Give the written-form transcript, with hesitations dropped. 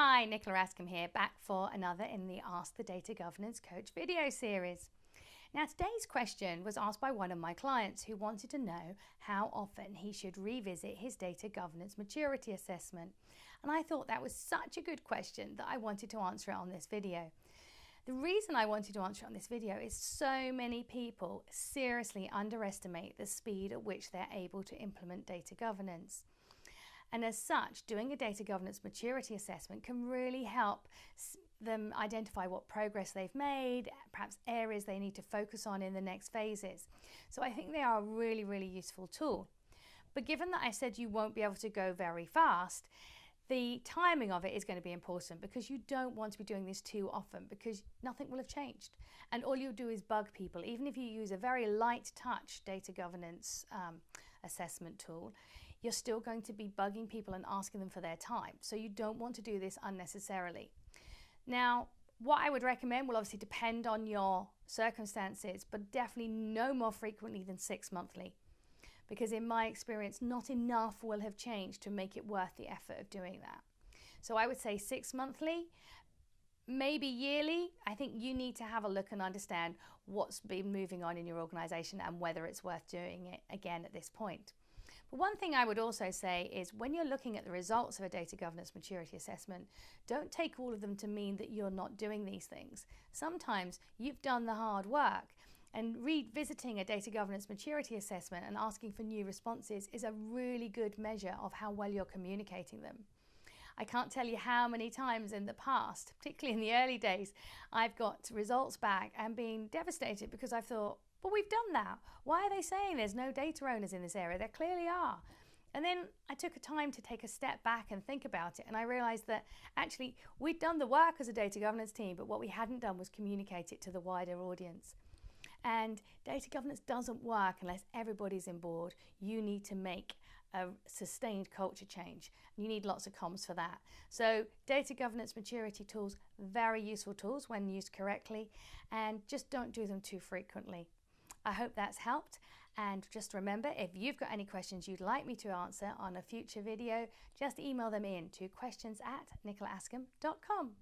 Hi, Nicola Askham here, back for another in the Ask the Data Governance Coach video series. Now, today's question was asked by one of my clients who wanted to know how often he should revisit his data governance maturity assessment. And I thought that was such a good question that I wanted to answer it on this video. The reason I wanted to answer it on this video is so many people seriously underestimate the speed at which they're able to implement data governance. And as such, doing a data governance maturity assessment can really help them identify what progress they've made, perhaps areas they need to focus on in the next phases. So I think they are a really, really useful tool. But given that I said you won't be able to go very fast, the timing of it is going to be important, because you don't want to be doing this too often, because nothing will have changed. And all you'll do is bug people. Even if you use a very light touch data governance assessment tool, you're still going to be bugging people and asking them for their time. So you don't want to do this unnecessarily. Now, what I would recommend will obviously depend on your circumstances, but definitely no more frequently than 6 monthly. Because in my experience, not enough will have changed to make it worth the effort of doing that. So I would say 6 monthly, maybe yearly. I think you need to have a look and understand what's been moving on in your organization and whether it's worth doing it again at this point. But one thing I would also say is, when you're looking at the results of a data governance maturity assessment, don't take all of them to mean that you're not doing these things. Sometimes you've done the hard work, and revisiting a data governance maturity assessment and asking for new responses is a really good measure of how well you're communicating them. I can't tell you how many times in the past, particularly in the early days, I've got results back and been devastated because I thought, but we've done that. Why are they saying there's no data owners in this area? There clearly are. And then I took a time to take a step back and think about it, and I realized that actually we'd done the work as a data governance team, but what we hadn't done was communicate it to the wider audience. And data governance doesn't work unless everybody's on board. You need to make a sustained culture change. You need lots of comms for that. So data governance maturity tools, very useful tools when used correctly, and just don't do them too frequently. I hope that's helped, and just remember, if you've got any questions you'd like me to answer on a future video, just email them in to questions@nicolaaskham.com.